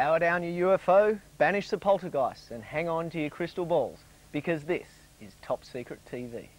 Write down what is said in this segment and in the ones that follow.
Power down your UFO, banish the poltergeists and hang on to your crystal balls, because this is Top Secret TV.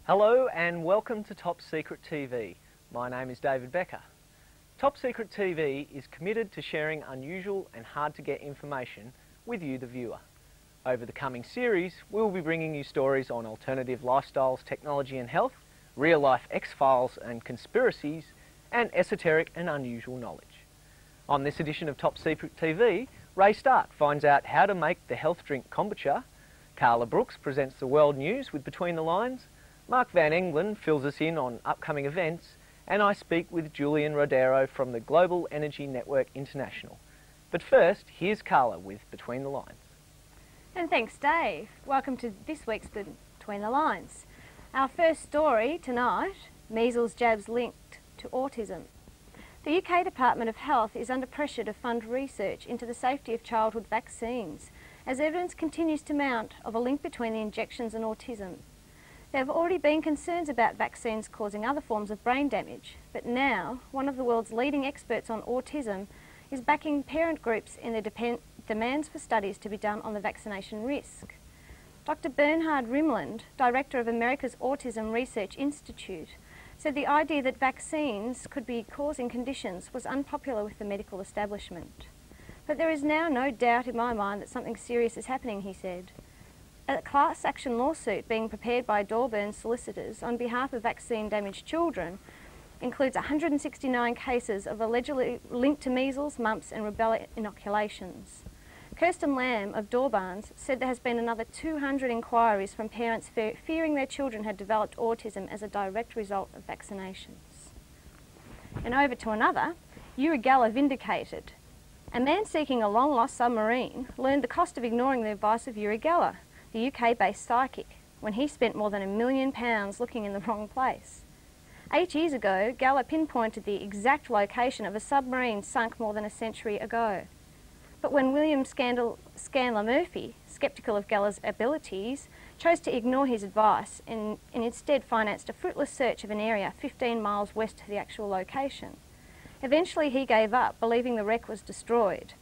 Hello and welcome to Top Secret TV. My name is David Becker. Top Secret TV is committed to sharing unusual and hard to get information with you, the viewer. Over the coming series, we will be bringing you stories on alternative lifestyles, technology and health, real life X-Files and conspiracies, and esoteric and unusual knowledge. On this edition of Top Secret TV, Ray Stark finds out how to make the health drink kombucha, Carla Brooks presents the world news with Between the Lines, Mark Van Engelen fills us in on upcoming events, and I speak with Julian Rodero from the Global Energy Network International. But first, here's Carla with Between the Lines. And thanks, Dave. Welcome to this week's Between the Lines. Our first story tonight, measles jabs linked to autism. The UK Department of Health is under pressure to fund research into the safety of childhood vaccines, as evidence continues to mount of a link between the injections and autism. There have already been concerns about vaccines causing other forms of brain damage, but now one of the world's leading experts on autism is backing parent groups in their demands for studies to be done on the vaccination risk. Dr. Bernhard Rimland, director of America's Autism Research Institute, said the idea that vaccines could be causing conditions was unpopular with the medical establishment. But there is now no doubt in my mind that something serious is happening, he said. A class action lawsuit being prepared by Dawburn solicitors on behalf of vaccine-damaged children includes 169 cases of allegedly linked to measles, mumps and rubella inoculations. Kirsten Lamb of Dawburns said there has been another 200 inquiries from parents fearing their children had developed autism as a direct result of vaccinations. And over to another, Uri Geller vindicated. A man seeking a long-lost submarine learned the cost of ignoring the advice of Uri Geller, the UK-based psychic, when he spent more than £1 million looking in the wrong place. 8 years ago, Geller pinpointed the exact location of a submarine sunk more than a century ago. But when William Scanlor Murphy, sceptical of Geller's abilities, chose to ignore his advice and instead financed a fruitless search of an area 15 miles west of the actual location. Eventually he gave up, believing the wreck was destroyed.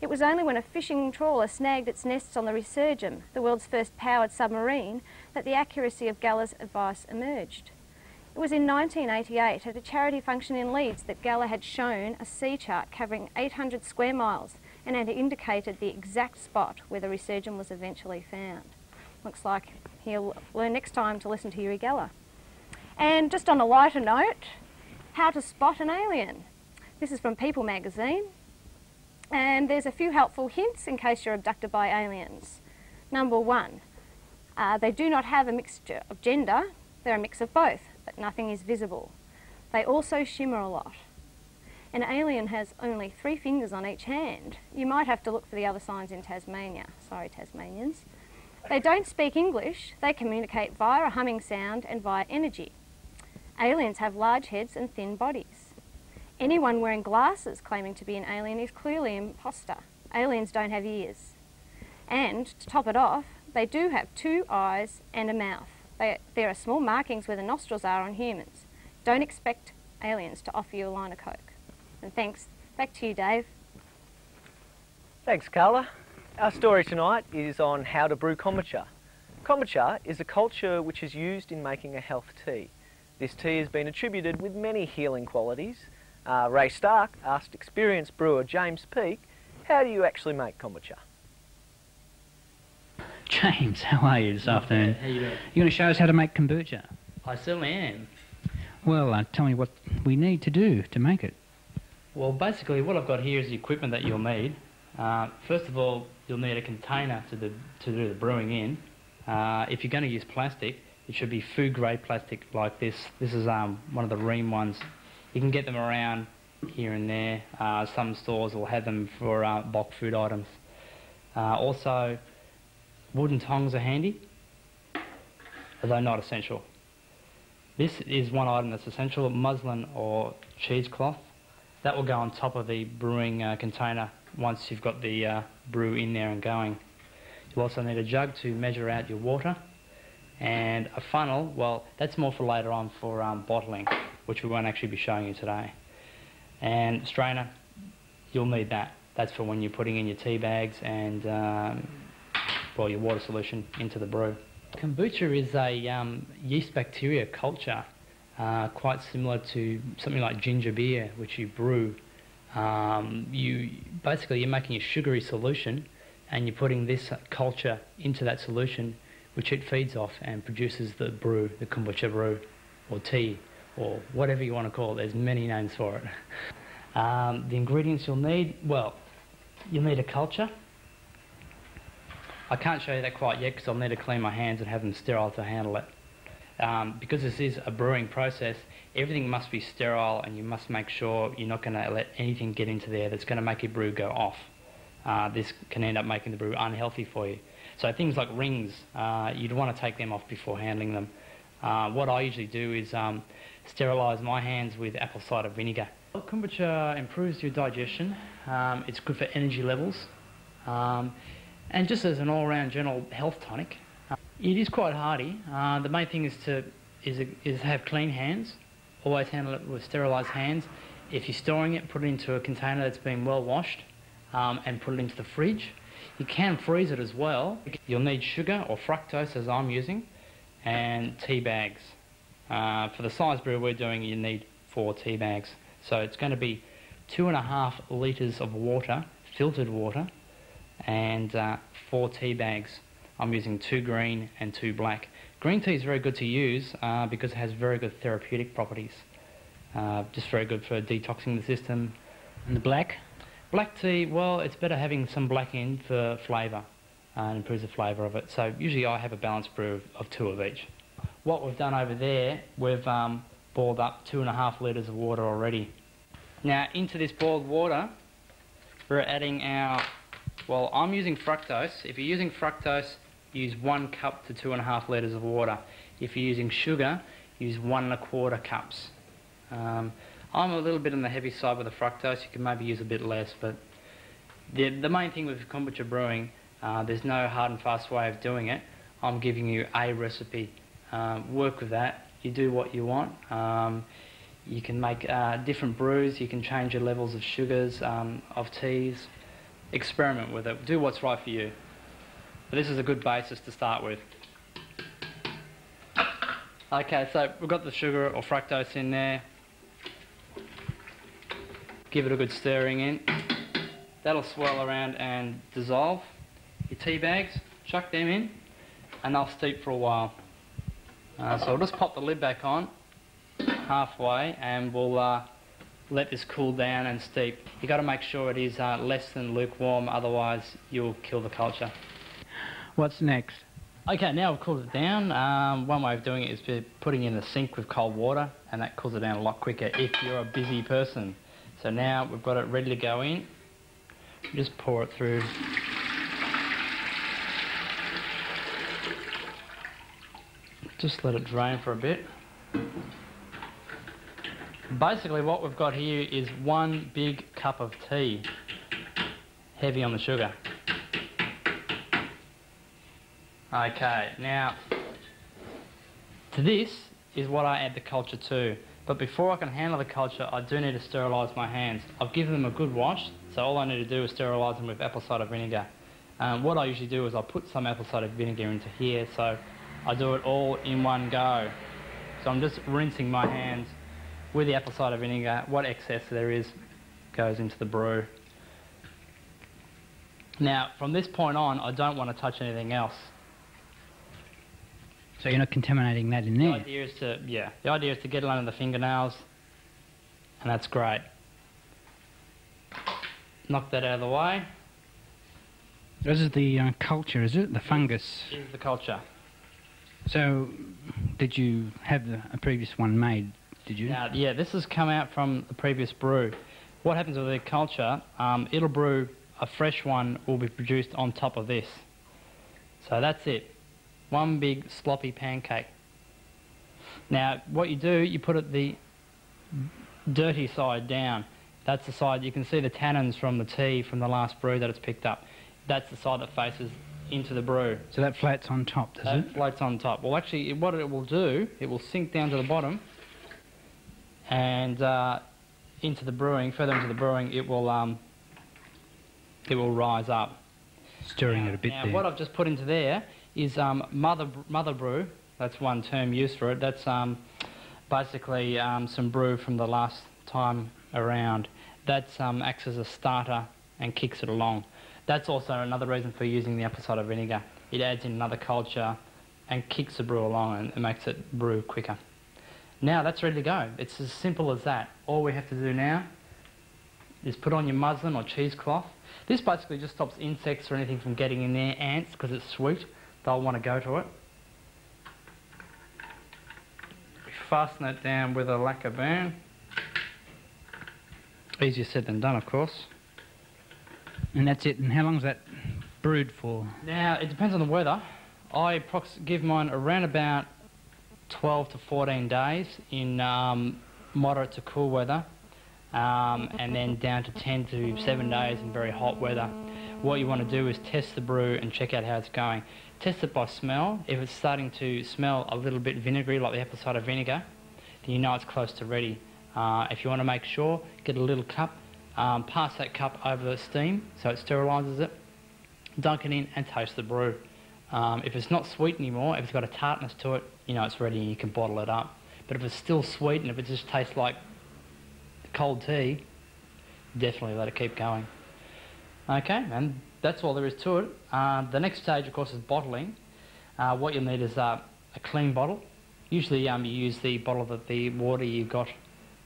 It was only when a fishing trawler snagged its nests on the Resurgam, the world's first powered submarine, that the accuracy of Geller's advice emerged. It was in 1988 at a charity function in Leeds that Geller had shown a sea chart covering 800 square miles and had indicated the exact spot where the Resurgam was eventually found. Looks like he'll learn next time to listen to Uri Geller. And just on a lighter note, how to spot an alien. This is from People magazine. And there's a few helpful hints in case you're abducted by aliens. Number one, they do not have a mixture of gender, they're a mix of both, but nothing is visible. They also shimmer a lot. An alien has only 3 fingers on each hand. You might have to look for the other signs in Tasmania. Sorry, Tasmanians. They don't speak English, they communicate via a humming sound and via energy. Aliens have large heads and thin bodies. Anyone wearing glasses claiming to be an alien is clearly an imposter. Aliens don't have ears. And, to top it off, they do have 2 eyes and a mouth. There are small markings where the nostrils are on humans. Don't expect aliens to offer you a line of Coke. And thanks. Back to you, Dave. Thanks, Carla. Our story tonight is on how to brew kombucha. Kombucha is a culture which is used in making a health tea. This tea has been attributed with many healing qualities. Ray Stark asked experienced brewer James Peake, how do you actually make kombucha? James, how are you this afternoon? How you doing? You're going to show us how to make kombucha? I certainly am. Well, tell me what we need to do to make it. Well, basically what I've got here is the equipment that you'll need. First of all, you'll need a container to do the brewing in. If you're going to use plastic, it should be food-grade plastic like this. This is one of the Rheem ones. You can get them around here and there. Some stores will have them for bulk food items. Also, wooden tongs are handy, although not essential. This is one item that's essential: muslin or cheesecloth. That will go on top of the brewing container once you've got the brew in there and going. You'll also need a jug to measure out your water, and a funnel. Well, that's more for later on for bottling, which we won't actually be showing you today. And strainer, you'll need that. That's for when you're putting in your tea bags and well, your water solution into the brew. Kombucha is a yeast bacteria culture, quite similar to something like ginger beer, which you brew. You're making a sugary solution, and you're putting this culture into that solution, which it feeds off and produces the brew, the kombucha brew, or tea, or whatever you want to call it. There's many names for it. The ingredients you'll need, well, you'll need a culture. I can't show you that quite yet because I'll need to clean my hands and have them sterile to handle it. Because this is a brewing process, everything must be sterile, and you must make sure you're not going to let anything get into there that's going to make your brew go off. This can end up making the brew unhealthy for you. So things like rings, you'd want to take them off before handling them. What I usually do is sterilise my hands with apple cider vinegar. Well, kombucha improves your digestion. It's good for energy levels, and just as an all-round general health tonic. It is quite hardy. The main thing is to have clean hands. Always handle it with sterilised hands. If you're storing it, put it into a container that's been well washed, and put it into the fridge. You can freeze it as well. You'll need sugar or fructose, as I'm using, and tea bags. For the size brew we're doing, you need 4 tea bags. So it's going to be 2.5 litres of water, filtered water, and 4 tea bags. I'm using 2 green and 2 black. Green tea is very good to use because it has very good therapeutic properties. Just very good for detoxing the system. And the black? Black tea, well, it's better having some black in for flavour and improves the flavour of it. So usually I have a balanced brew of 2 of each. What we've done over there, we've boiled up 2.5 litres of water already. Now into this boiled water, we're adding our, well, I'm using fructose. If you're using fructose, use 1 cup to 2.5 litres of water. If you're using sugar, use 1.25 cups. I'm a little bit on the heavy side with the fructose. You can maybe use a bit less, but the main thing with kombucha brewing, there's no hard and fast way of doing it. I'm giving you a recipe. Work with that. You do what you want. You can make different brews. You can change your levels of sugars, of teas. Experiment with it. Do what's right for you. But this is a good basis to start with. Okay, so we've got the sugar or fructose in there. Give it a good stirring in. That'll swirl around and dissolve. Your tea bags, chuck them in, and they'll steep for a while. So we'll just pop the lid back on halfway, and we'll let this cool down and steep. You've got to make sure it is less than lukewarm, otherwise you'll kill the culture. What's next? Okay, now we've cooled it down. One way of doing it is putting it in the sink with cold water, and that cools it down a lot quicker if you're a busy person. So now we've got it ready to go in. Just pour it through. Just let it drain for a bit. Basically what we've got here is 1 big cup of tea, heavy on the sugar. Okay, now to this is what I add the culture to. But before I can handle the culture, I do need to sterilise my hands. I've given them a good wash, so all I need to do is sterilise them with apple cider vinegar. What I usually do is I put some apple cider vinegar into here, so I do it all in one go. So I'm just rinsing my hands with the apple cider vinegar. What excess there is goes into the brew. Now, from this point on, I don't want to touch anything else. So you're not contaminating that in there? The idea is to get it under the fingernails, and that's great. knock that out of the way. This is the culture, is it? The fungus. This is the culture. So, did you have a previous one made, did you? Yeah, this has come out from the previous brew. What happens with the culture, it'll brew, a fresh one will be produced on top of this. So that's it. One big sloppy pancake. Now, what you do, you put it the dirty side down. That's the side, you can see the tannins from the tea from the last brew that it's picked up. That's the side that faces into the brew. So that floats on top, does it? That floats on top. Well, actually, what it will do, it will sink down to the bottom and into the brewing, further into the brewing, it will rise up. Stirring it a bit now, there. What I've just put into there is mother brew. That's one term used for it. That's basically some brew from the last time around. That acts as a starter and kicks it along. That's also another reason for using the apple cider vinegar. It adds in another culture and kicks the brew along and makes it brew quicker. Now that's ready to go. It's as simple as that. All we have to do now is put on your muslin or cheesecloth. This basically just stops insects or anything from getting in there, ants, because it's sweet. They'll want to go to it. Fasten it down with a lacquer band. Easier said than done, of course. And that's it. And how long's that brewed for? Now, it depends on the weather. I give mine around about 12 to 14 days in moderate to cool weather, and then down to 10 to 7 days in very hot weather. What you want to do is test the brew and check out how it's going. Test it by smell. If it's starting to smell a little bit vinegary, like the apple cider vinegar, then you know it's close to ready. If you want to make sure, get a little cup, pass that cup over the steam so it sterilises it, dunk it in and taste the brew. If it's not sweet anymore, if it's got a tartness to it, you know it's ready and you can bottle it up. But if it's still sweet and if it just tastes like cold tea, definitely let it keep going. Okay, and that's all there is to it. The next stage, of course, is bottling. What you'll need is a clean bottle. Usually you use the bottle that the water you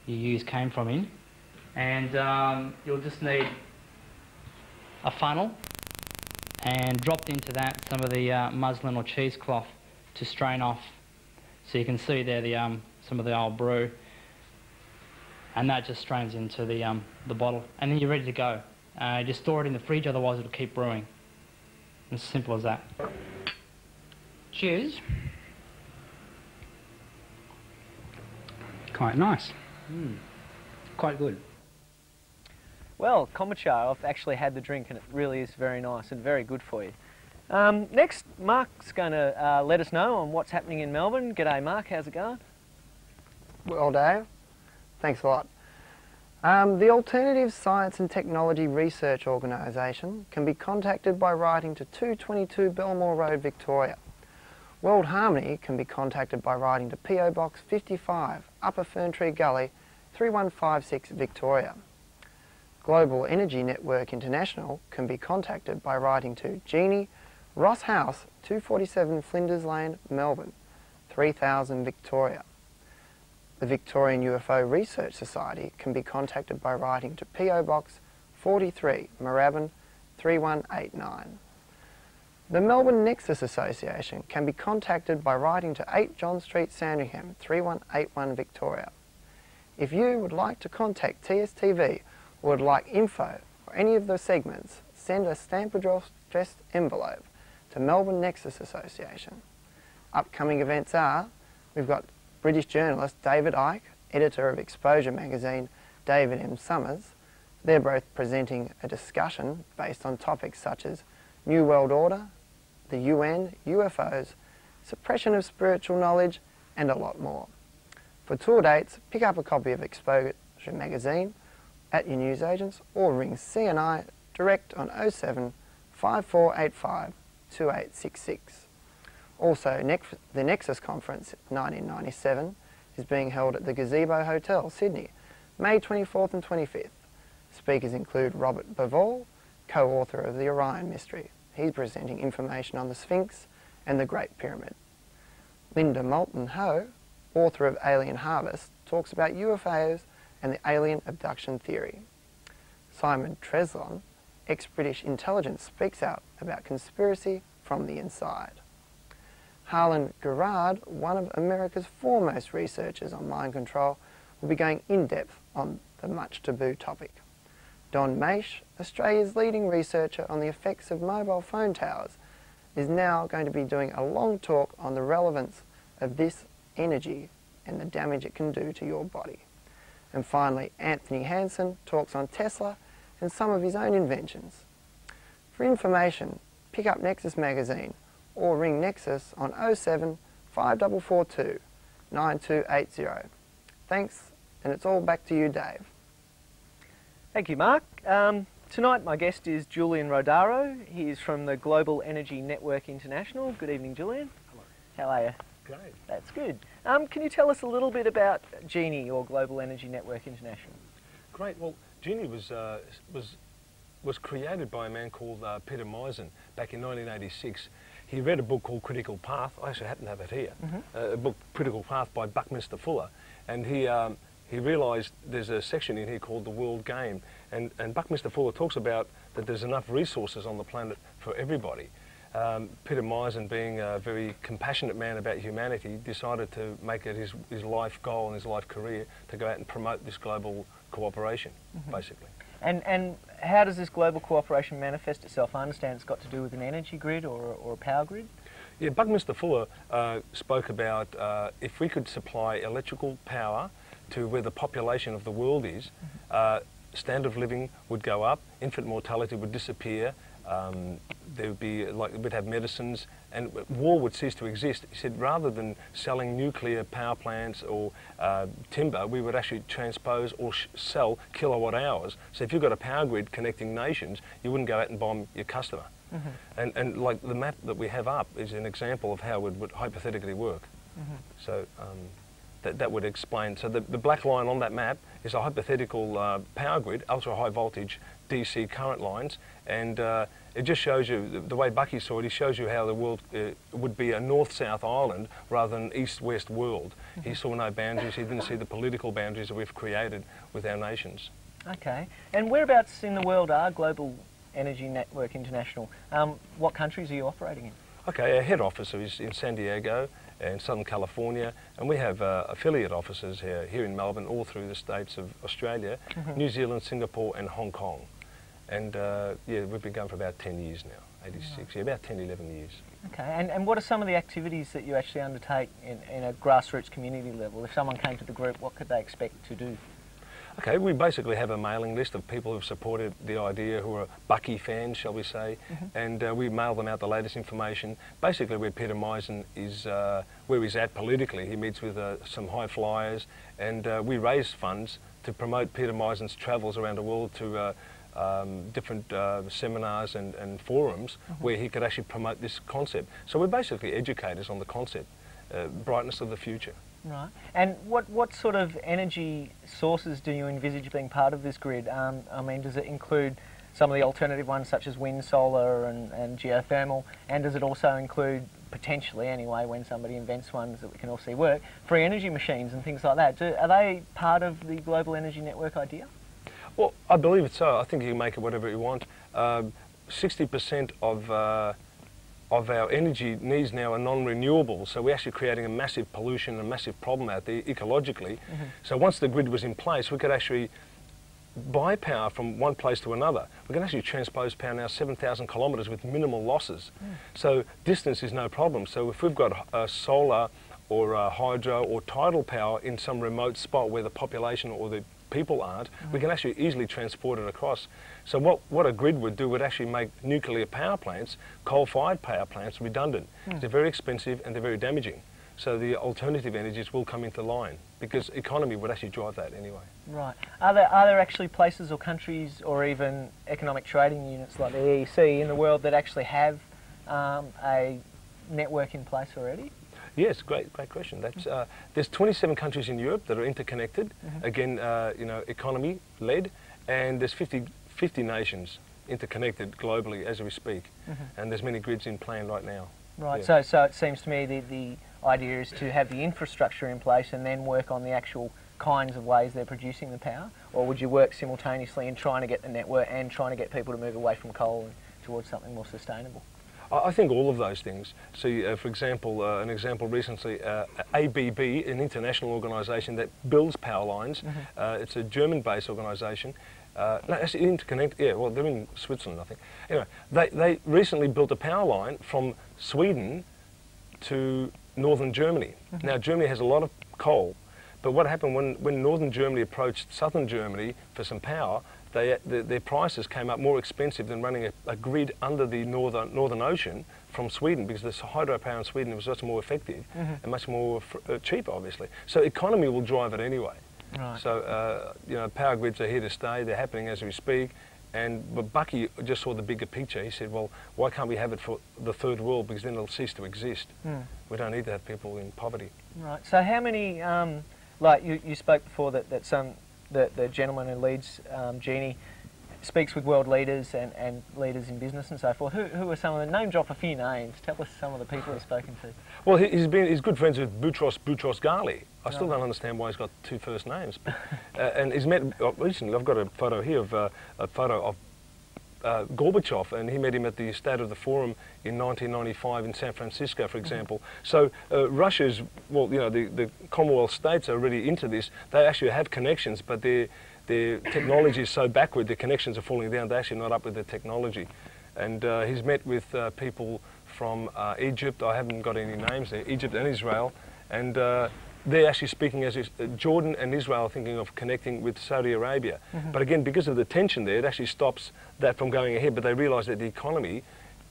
use came from in. And you'll just need a funnel, and dropped into that some of the muslin or cheesecloth to strain off. So you can see there some of the old brew, and that just strains into the bottle, and then you're ready to go. Just store it in the fridge, otherwise it'll keep brewing. As simple as that. Cheers. Quite nice. Quite good. Well, kombucha, I've actually had the drink and it really is very nice and very good for you. Next, Mark's going to let us know on what's happening in Melbourne. G'day Mark, how's it going? Well, Dave, thanks a lot. The Alternative Science and Technology Research Organisation can be contacted by writing to 222 Belmore Road, Victoria. World Harmony can be contacted by writing to PO Box 55, Upper Ferntree Gully, 3156, Victoria. Global Energy Network International can be contacted by writing to Jeannie, Ross House, 247 Flinders Lane, Melbourne, 3000, Victoria. The Victorian UFO Research Society can be contacted by writing to PO Box 43, Moorabbin, 3189. The Melbourne Nexus Association can be contacted by writing to 8 John Street, Sandringham, 3181, Victoria. If you would like to contact TSTV or would like info for any of the segments, send a stamp-addressed envelope to Melbourne Nexus Association. Upcoming events are, we've got British journalist David Icke, editor of Exposure magazine, David M. Summers. They're both presenting a discussion based on topics such as New World Order, the UN, UFOs, suppression of spiritual knowledge, and a lot more. For tour dates, pick up a copy of Exposure magazine at your newsagents or ring CNI direct on 07 5485 2866. Also, the Nexus Conference 1997 is being held at the Gazebo Hotel, Sydney, May 24th and 25th. Speakers include Robert Bavall, co-author of The Orion Mystery. He's presenting information on the Sphinx and the Great Pyramid. Linda Moulton Ho, author of Alien Harvest, talks about UFOs and the alien abduction theory. Simon Treslon, ex-British intelligence, speaks out about conspiracy from the inside. Harlan Gerard, one of America's foremost researchers on mind control, will be going in-depth on the much taboo topic. Don Maish, Australia's leading researcher on the effects of mobile phone towers, is now going to be doing a long talk on the relevance of this energy and the damage it can do to your body. And finally, Anthony Hansen talks on Tesla and some of his own inventions. For information, pick up Nexus magazine or ring Nexus on 07 5442 9280. Thanks, and it's all back to you, Dave. Thank you, Mark. Tonight my guest is Julian Rodaro. He is from the Global Energy Network International. Good evening, Julian. Hello. How are you? Great. That's good. Can you tell us a little bit about GENI, or Global Energy Network International? Great. Well, GENI was created by a man called Peter Meissen back in 1986. He read a book called Critical Path. I actually happen to have it here. A book, Critical Path, by Buckminster Fuller, and he realised there's a section in here called the World Game, and Buckminster Fuller talks about that there's enough resources on the planet for everybody. Peter Meissen, being a very compassionate man about humanity, decided to make it his life goal and his life career to go out and promote this global cooperation, basically. And how does this global cooperation manifest itself? I understand it's got to do with an energy grid or a power grid? Yeah, Buckminster Fuller spoke about if we could supply electrical power to where the population of the world is, standard of living would go up, infant mortality would disappear, there would be, we'd have medicines, and war would cease to exist. He said rather than selling nuclear power plants or timber, we would actually transpose or sell kilowatt hours. So if you've got a power grid connecting nations, you wouldn't go out and bomb your customer. And like the map that we have up is an example of how it would hypothetically work. So that would explain. So the black line on that map is a hypothetical power grid, ultra high voltage DC current lines, and it just shows you, the way Bucky saw it, he shows you how the world would be a north-south island rather than east-west world. He saw no boundaries, he didn't see the political boundaries that we've created with our nations. Okay, and whereabouts in the world are Global Energy Network International? What countries are you operating in? Okay, our head office is in San Diego and Southern California, and we have affiliate offices here in Melbourne, all through the states of Australia, New Zealand, Singapore and Hong Kong. And yeah, we've been going for about 10 years now, 86, yeah, about 10, 11 years. Okay, and what are some of the activities that you actually undertake in a grassroots community level? If someone came to the group, what could they expect to do? Okay, we basically have a mailing list of people who've supported the idea, who are Bucky fans, shall we say, and we mail them out the latest information. Basically where Peter Meissen is, where he's at politically, he meets with some high flyers, and we raise funds to promote Peter Meissen's travels around the world to different seminars and forums where he could actually promote this concept. So we're basically educators on the concept, brightness of the future. Right. And what sort of energy sources do you envisage being part of this grid? I mean, does it include some of the alternative ones such as wind, solar and geothermal? And does it also include, potentially anyway, when somebody invents ones that we can all see work, free energy machines and things like that? Are they part of the Global Energy Network idea? Well, I believe it's so. I think you can make it whatever you want. 60% of our energy needs now are non-renewable, so we're actually creating a massive pollution and a massive problem out there ecologically. So once the grid was in place, we could actually buy power from one place to another. We can actually transpose power now 7,000 kilometres with minimal losses. So distance is no problem. So if we've got solar or hydro or tidal power in some remote spot where the population or the people aren't, we can actually easily transport it across. So what a grid would do would actually make nuclear power plants, coal-fired power plants, redundant. They're very expensive and they're very damaging. So the alternative energies will come into line because economy would actually drive that anyway. Right. Are there actually places or countries or even economic trading units like the EEC in the world that actually have a network in place already? Yes, great question. That's there's 27 countries in Europe that are interconnected. Again, you know, economy-led, and there's 50 nations interconnected globally as we speak, and there's many grids in plan right now. Right. Yeah. So it seems to me the idea is to have the infrastructure in place and then work on the actual kinds of ways they're producing the power, or would you work simultaneously in trying to get the network and trying to get people to move away from coal and towards something more sustainable? I think all of those things. See, for example, an example recently, ABB, an international organisation that builds power lines. It's a German-based organisation. No, actually, Interconnect. Yeah, well, they're in Switzerland, I think. Anyway, they recently built a power line from Sweden to northern Germany. Now, Germany has a lot of coal, but what happened when northern Germany approached southern Germany for some power, their prices came up more expensive than running a grid under the Northern Ocean from Sweden, because the hydropower in Sweden was much more effective and much more cheaper, obviously. So economy will drive it anyway. Right. So, you know, power grids are here to stay. They're happening as we speak. But Bucky just saw the bigger picture. He said, well, why can't we have it for the third world? Because then it'll cease to exist. We don't need to have people in poverty. Right. So how many, like you spoke before that the gentleman who leads Genie speaks with world leaders and leaders in business and so forth. Who are some of the, name drop a few names, tell us some of the people he's spoken to. Well, he's good friends with Boutros Ghali. I still don't understand why he's got two first names. But, and he's met, recently, I've got a photo here of a photo of Gorbachev, and he met him at the State of the Forum in 1995 in San Francisco, for example. So Russia's, well, you know, the Commonwealth states are already into this. They actually have connections, but their technology is so backward, their connections are falling down. They're actually not up with the technology. And he's met with people from Egypt. I haven't got any names there, Egypt and Israel. And they're actually speaking as Jordan and Israel are thinking of connecting with Saudi Arabia. But again, because of the tension there, it actually stops that from going ahead. But they realise that the economy,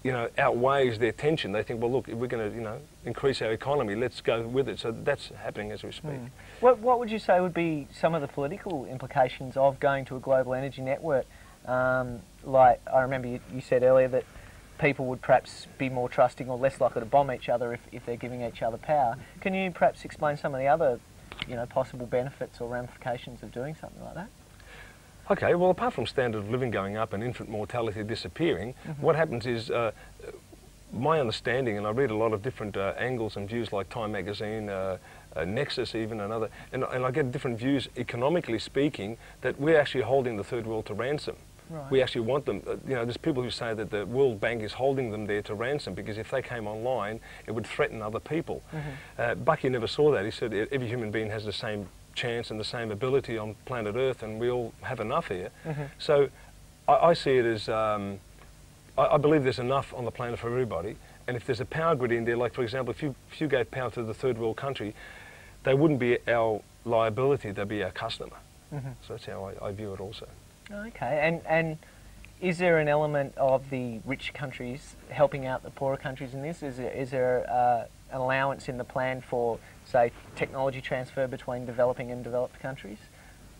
you know, outweighs their tension. They think, well, look, if we're going to, you know, increase our economy, let's go with it. So that's happening as we speak. What would you say would be some of the political implications of going to a global energy network? Like, I remember you said earlier that people would perhaps be more trusting or less likely to bomb each other if they're giving each other power. Can you perhaps explain some of the other, you know, possible benefits or ramifications of doing something like that? Okay, well, apart from standard of living going up and infant mortality disappearing, what happens is, my understanding, and I read a lot of different angles and views like Time Magazine, Nexus even, and I get different views, economically speaking, that we're actually holding the third world to ransom. Right. We actually want them, you know, there's people who say that the World Bank is holding them there to ransom because if they came online, it would threaten other people. Bucky never saw that. He said every human being has the same chance and the same ability on planet Earth, and we all have enough here. So I see it as, I believe there's enough on the planet for everybody, and if there's a power grid in there, like for example, if you gave power to the third world country, they wouldn't be our liability, they'd be our customer. So that's how I view it also. Okay, and is there an element of the rich countries helping out the poorer countries in this? Is there an allowance in the plan for, say, technology transfer between developing and developed countries,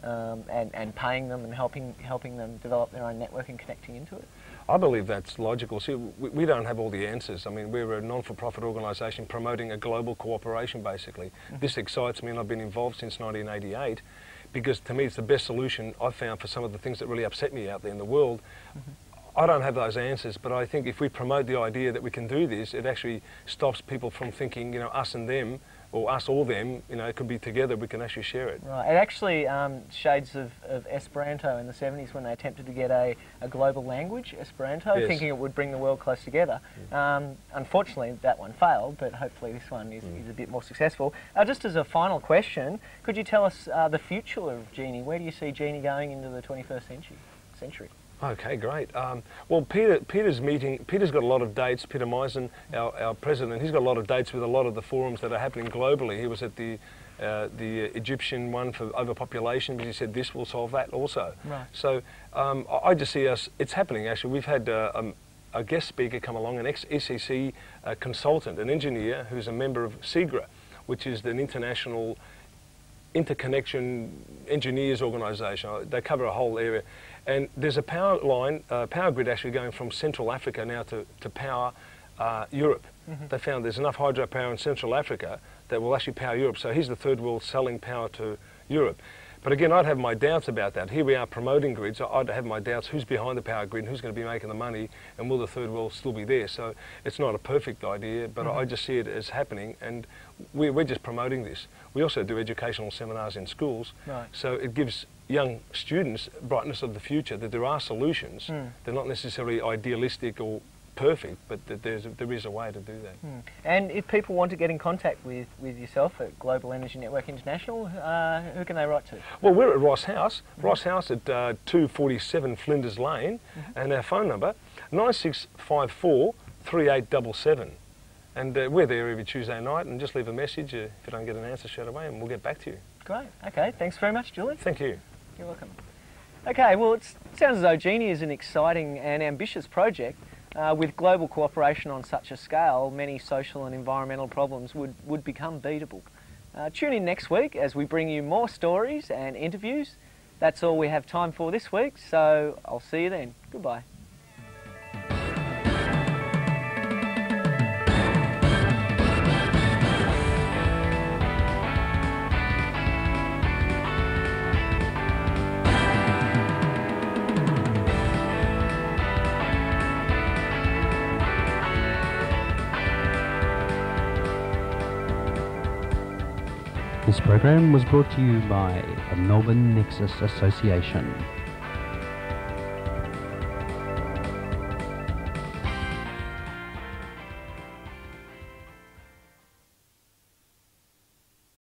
and paying them and helping them develop their own network and connecting into it? I believe that's logical. See, we don't have all the answers. I mean, we're a non-for-profit organisation promoting a global cooperation, basically. This excites me, and I've been involved since 1988. Because to me it's the best solution I've found for some of the things that really upset me out there in the world. I don't have those answers, but I think if we promote the idea that we can do this, it actually stops people from thinking, you know, us and them, or us or them, you know, it could be together, we can actually share it. Right, it actually shades of Esperanto in the 70s when they attempted to get a global language, Esperanto, thinking it would bring the world close together. Unfortunately, that one failed, but hopefully this one is a bit more successful. Just as a final question, could you tell us the future of Genie? Where do you see Genie going into the 21st century? Okay, great. Well, Peter's got a lot of dates. Peter Meisen, our president, he's got a lot of dates with a lot of the forums that are happening globally. He was at the Egyptian one for overpopulation, because he said this will solve that also. Right. So I just see it's happening actually. We've had a guest speaker come along, an ex-SEC consultant, an engineer who's a member of SIGRA, which is an international interconnection engineers organisation. They cover a whole area. And there's a power line, power grid actually going from Central Africa now to power Europe. They found there's enough hydropower in Central Africa that will actually power Europe. So he's the third world selling power to Europe. But again, I'd have my doubts about that. Here we are promoting grids. I'd have my doubts who's behind the power grid, who's going to be making the money, and will the third world still be there? So it's not a perfect idea, but I just see it as happening, and we're just promoting this. We also do educational seminars in schools, so it gives young students brightness of the future, that there are solutions. They're not necessarily idealistic or perfect, but that there is a way to do that. And if people want to get in contact with yourself at Global Energy Network International, who can they write to? Well, we're at Ross House, Ross House at 247 Flinders Lane, and our phone number 9654 3877. And we're there every Tuesday night, and just leave a message if you don't get an answer straight away, and we'll get back to you. Great. Okay, thanks very much, Julie. Thank you. You're welcome. Okay, well, it sounds as though Genie is an exciting and ambitious project. With global cooperation on such a scale, many social and environmental problems would become beatable. Tune in next week as we bring you more stories and interviews. That's all we have time for this week, so I'll see you then. Goodbye. This program was brought to you by the Melbourne Nexus Association.